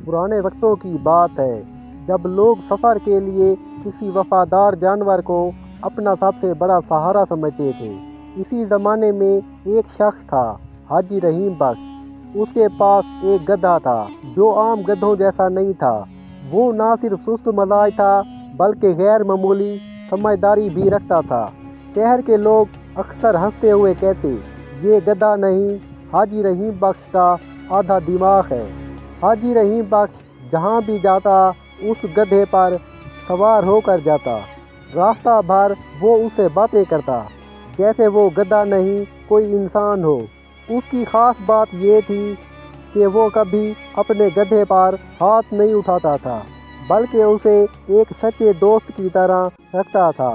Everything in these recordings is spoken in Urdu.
پرانے وقتوں کی بات ہے جب لوگ سفر کے لیے کسی وفادار جانور کو اپنا سب سے بڑا سہارا سمجھتے تھے۔ اسی زمانے میں ایک شخص تھا، حاجی رحیم بخش۔ اس کے پاس ایک گدھا تھا جو عام گدھوں جیسا نہیں تھا۔ وہ نہ صرف سست مزاج تھا بلکہ غیر معمولی سمجھداری بھی رکھتا تھا۔ شہر کے لوگ اکثر ہنستے ہوئے کہتے، یہ گدھا نہیں، حاجی رحیم بخش کا آدھا دماغ ہے۔ حاجی رحیم بخش جہاں بھی جاتا اس گدھے پر سوار ہو کر جاتا۔ راستہ بھر وہ اس سے باتیں کرتا جیسے وہ گدھا نہیں کوئی انسان ہو۔ اس کی خاص بات یہ تھی کہ وہ کبھی اپنے گدھے پر ہاتھ نہیں اٹھاتا تھا بلکہ اسے ایک سچے دوست کی طرح رکھتا تھا۔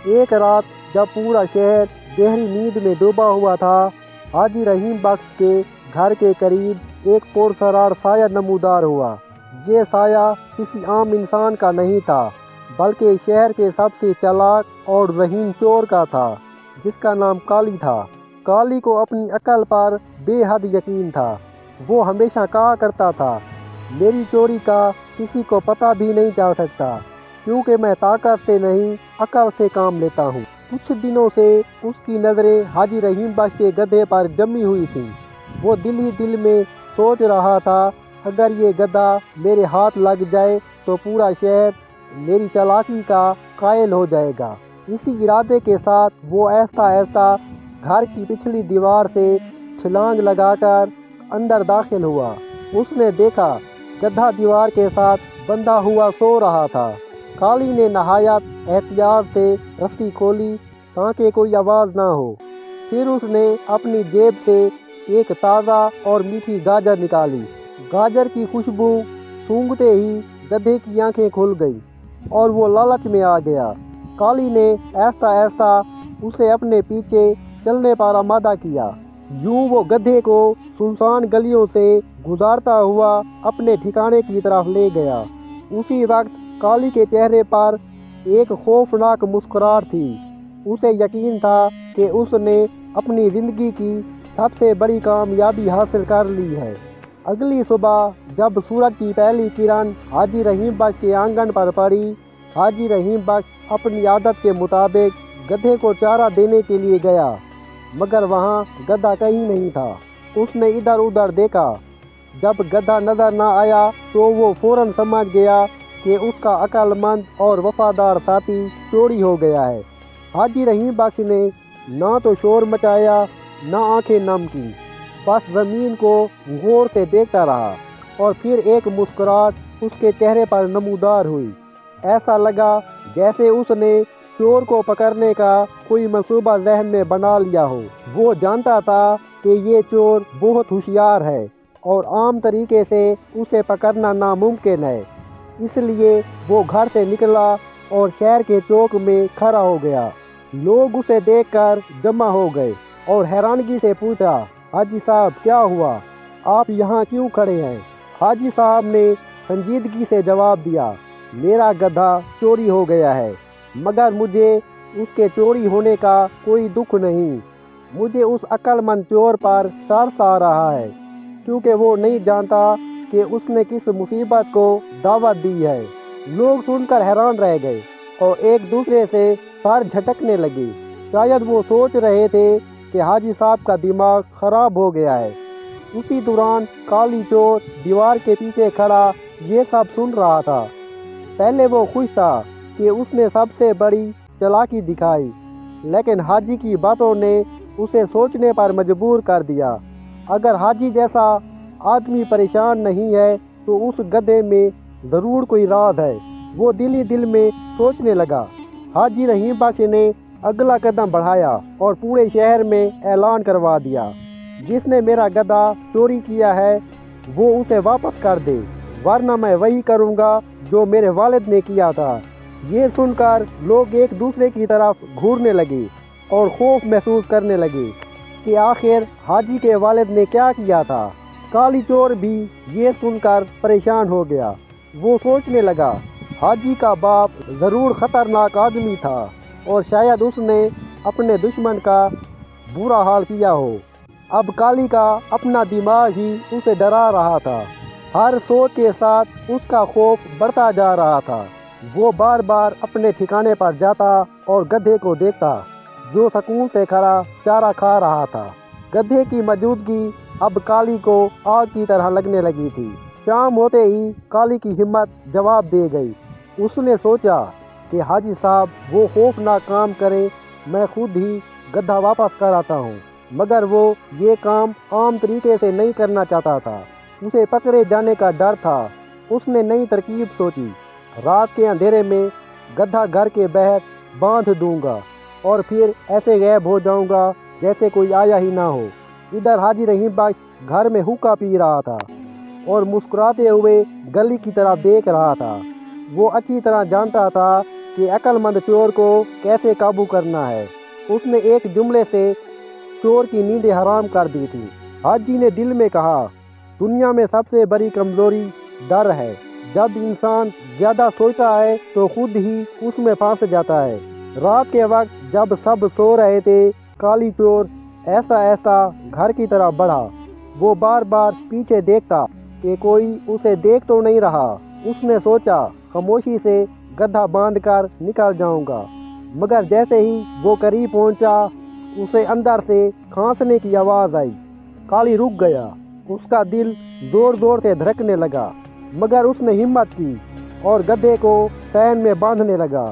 ایک رات جب پورا شہر گہری نیند میں ڈوبا ہوا تھا، حاجی رحیم بخش کے گھر کے قریب ایک پرسرار سایہ نمودار ہوا۔ یہ سایہ کسی عام انسان کا نہیں تھا بلکہ شہر کے سب سے چالاک اور ذہین چور کا تھا، جس کا نام کالی تھا۔ کالی کو اپنی عقل پر بے حد یقین تھا۔ وہ ہمیشہ کہا کرتا تھا، میری چوری کا کسی کو پتہ بھی نہیں چل سکتا کیونکہ میں طاقت سے نہیں عقل سے کام لیتا ہوں۔ کچھ دنوں سے اس کی نظریں حاجی رحیم بخش کے گدھے پر جمی ہوئی تھیں۔ وہ دل ہی دل میں سوچ رہا تھا، اگر یہ گدھا میرے ہاتھ لگ جائے تو پورا شہر میری چالاکی کا قائل ہو جائے گا۔ اسی ارادے کے ساتھ وہ آہستہ آہستہ گھر کی پچھلی دیوار سے چھلانگ لگا کر اندر داخل ہوا۔ اس نے دیکھا گدھا دیوار کے ساتھ بندھا ہوا سو رہا تھا۔ کالی نے نہایت احتیاط سے رسی کھولی تاکہ کوئی آواز نہ ہو۔ پھر اس نے اپنی جیب سے ایک تازہ اور میٹھی گاجر نکالی۔ گاجر کی خوشبو سونگھتے ہی گدھے کی آنکھیں کھل گئی اور وہ لالچ میں آ گیا۔ کالی نے آہستہ آہستہ اسے اپنے پیچھے چلنے پر آمادہ کیا۔ یوں وہ گدھے کو سنسان گلیوں سے گزارتا ہوا اپنے ٹھکانے کی طرف لے گیا۔ اسی وقت کالی کے چہرے پر ایک خوفناک مسکراہٹ تھی۔ اسے یقین تھا کہ اس نے اپنی زندگی کی سب سے بڑی کامیابی حاصل کر لی ہے۔ اگلی صبح جب سورج کی پہلی کرن حاجی رحیم بخش کے آنگن پر پڑی، حاجی رحیم بخش اپنی عادت کے مطابق گدھے کو چارہ دینے کے لیے گیا، مگر وہاں گدھا کہیں نہیں تھا۔ اس نے ادھر ادھر دیکھا۔ جب گدھا نظر نہ آیا تو وہ فوراً سمجھ گیا کہ اس کا عقل مند اور وفادار ساتھی چوری ہو گیا ہے۔ حاجی رحیم بخش نے نہ تو شور مچایا نہ آنکھیں نم کی، بس زمین کو غور سے دیکھتا رہا اور پھر ایک مسکراہٹ اس کے چہرے پر نمودار ہوئی۔ ایسا لگا جیسے اس نے چور کو پکڑنے کا کوئی منصوبہ ذہن میں بنا لیا ہو۔ وہ جانتا تھا کہ یہ چور بہت ہوشیار ہے اور عام طریقے سے اسے پکڑنا ناممکن ہے۔ اس لیے وہ گھر سے نکلا اور شہر کے چوک میں کھڑا ہو گیا۔ لوگ اسے دیکھ کر جمع ہو گئے اور حیرانگی سے پوچھا، حاجی صاحب کیا ہوا؟ آپ یہاں کیوں کھڑے ہیں؟ حاجی صاحب نے سنجیدگی سے جواب دیا، میرا گدھا چوری ہو گیا ہے، مگر مجھے اس کے چوری ہونے کا کوئی دکھ نہیں۔ مجھے اس عقل مند چور پر ترس آ رہا ہے کیونکہ وہ نہیں جانتا کہ اس نے کس مصیبت کو دعوت دی ہے۔ لوگ سن کر حیران رہ گئے اور ایک دوسرے سے سر جھٹکنے لگے۔ شاید وہ سوچ رہے تھے کہ حاجی صاحب کا دماغ خراب ہو گیا ہے۔ اسی دوران کالی چور دیوار کے پیچھے کھڑا یہ سب سن رہا تھا۔ پہلے وہ خوش تھا کہ اس نے سب سے بڑی چالاکی دکھائی، لیکن حاجی کی باتوں نے اسے سوچنے پر مجبور کر دیا۔ اگر حاجی جیسا آدمی پریشان نہیں ہے تو اس گدھے میں ضرور کوئی راز ہے۔ وہ دل ہی دل میں سوچنے لگا۔ حاجی رحیم بخش نے اگلا قدم بڑھایا اور پورے شہر میں اعلان کروا دیا، جس نے میرا گدھا چوری کیا ہے وہ اسے واپس کر دے، ورنہ میں وہی کروں گا جو میرے والد نے کیا تھا۔ یہ سن کر لوگ ایک دوسرے کی طرف گھورنے لگے اور خوف محسوس کرنے لگے کہ آخر حاجی کے والد نے کیا کیا تھا۔ کالی چور بھی یہ سن کر پریشان ہو گیا۔ وہ سوچنے لگا، حاجی کا باپ ضرور خطرناک آدمی تھا اور شاید اس نے اپنے دشمن کا برا حال کیا ہو۔ اب کالی کا اپنا دماغ ہی اسے ڈرا رہا تھا۔ ہر سوچ کے ساتھ اس کا خوف بڑھتا جا رہا تھا۔ وہ بار بار اپنے ٹھکانے پر جاتا اور گدھے کو دیکھتا جو سکون سے کھڑا چارہ کھا رہا تھا۔ گدھے کی موجودگی اب کالی کو آگ کی طرح لگنے لگی تھی۔ شام ہوتے ہی کالی کی ہمت جواب دے گئی۔ اس نے سوچا کہ حاجی صاحب وہ خوفناک کام کریں، میں خود ہی گدھا واپس کر آتا ہوں۔ مگر وہ یہ کام عام طریقے سے نہیں کرنا چاہتا تھا، اسے پکڑے جانے کا ڈر تھا۔ اس نے نئی ترکیب سوچی، رات کے اندھیرے میں گدھا گھر کے باہر باندھ دوں گا اور پھر ایسے غائب ہو جاؤں گا جیسے کوئی آیا ہی نہ ہو۔ ادھر حاجی رحیم بخش گھر میں حقہ پی رہا تھا اور مسکراتے ہوئے گلی کی طرف دیکھ رہا تھا۔ وہ اچھی طرح جانتا تھا کہ عقل مند چور کو کیسے قابو کرنا ہے۔ اس نے ایک جملے سے چور کی نیندیں حرام کر دی تھی۔ حاجی نے دل میں کہا، دنیا میں سب سے بڑی کمزوری ڈر ہے۔ جب انسان زیادہ سوچتا ہے تو خود ہی اس میں پھنس جاتا ہے۔ رات کے وقت جب سب سو رہے تھے، کالی چور ایسا ایسا گھر کی طرف بڑھا۔ وہ بار بار پیچھے دیکھتا کہ کوئی اسے دیکھ تو نہیں رہا۔ اس نے سوچا، خاموشی سے گدھا باندھ کر نکل جاؤں گا۔ مگر جیسے ہی وہ قریب پہنچا، اسے اندر سے کھانسنے کی آواز آئی۔ کالی رک گیا، اس کا دل زور زور سے دھڑکنے لگا، مگر اس نے ہمت کی اور گدھے کو صحن میں باندھنے لگا۔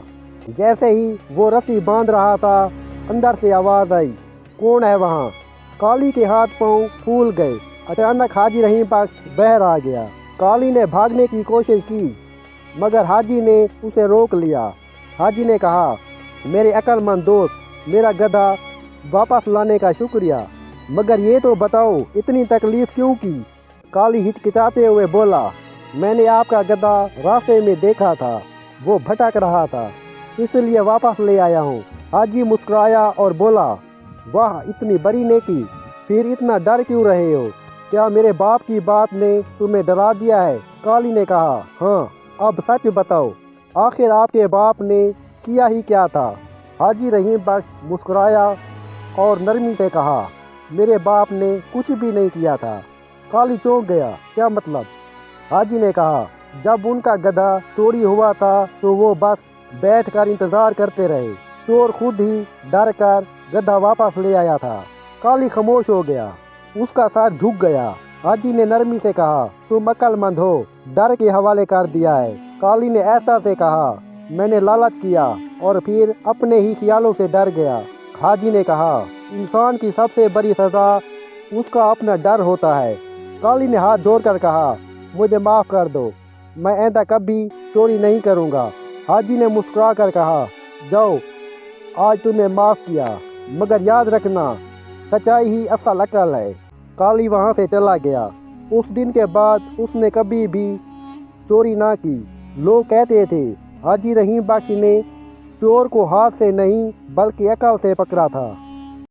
جیسے ہی وہ رسی باندھ رہا تھا، اندر سے آواز آئی، کون ہے وہاں؟ کالی کے ہاتھ پاؤں پھول گئے۔ اچانک حاجی رحیم بخش باہر آ گیا۔ کالی نے بھاگنے کی کوشش کی، مگر حاجی نے اسے روک لیا۔ حاجی نے کہا، میرے عقل مند دوست، میرا گدھا واپس لانے کا شکریہ، مگر یہ تو بتاؤ اتنی تکلیف کیوں کی؟ کالی ہچکچاتے ہوئے بولا، میں نے آپ کا گدھا راستے میں دیکھا تھا، وہ بھٹک رہا تھا، اس لیے واپس لے آیا ہوں۔ حاجی مسکرایا اور بولا، واہ، اتنی بڑی نیکی، پھر اتنا ڈر کیوں رہے ہو؟ کیا میرے باپ کی بات نے تمہیں ڈرا دیا ہے؟ کالی نے کہا، ہاں، اب سچ بتاؤ، آخر آپ کے باپ نے کیا ہی کیا تھا؟ حاجی رحیم بخش مسکرایا اور نرمی سے کہا، میرے باپ نے کچھ بھی نہیں کیا تھا۔ کالی چونک گیا، کیا مطلب؟ حاجی نے کہا، جب ان کا گدھا چوری ہوا تھا تو وہ بس بیٹھ کر انتظار کرتے رہے، چور خود ہی ڈر کر گدھا واپس لے آیا تھا۔ کالی خاموش ہو گیا، اس کا سر جھک گیا۔ حاجی نے نرمی سے کہا، تم عقل مند ہو، ڈر کے حوالے کر دیا ہے۔ کالی نے ایسا سے کہا، میں نے لالچ کیا اور پھر اپنے ہی خیالوں سے ڈر گیا۔ حاجی نے کہا، انسان کی سب سے بڑی سزا اس کا اپنا ڈر ہوتا ہے۔ کالی نے ہاتھ جوڑ کر کہا، مجھے معاف کر دو، میں آئندہ کبھی چوری نہیں کروں گا۔ حاجی نے مسکرا کر کہا، جاؤ، آج تمہیں معاف کیا، مگر یاد رکھنا، سچائی ہی اصل عقل ہے۔ کالی وہاں سے چلا گیا۔ اس دن کے بعد اس نے کبھی بھی چوری نہ کی۔ لوگ کہتے تھے، حاجی رحیم بخش نے چور کو ہاتھ سے نہیں بلکہ عقل سے پکڑا تھا۔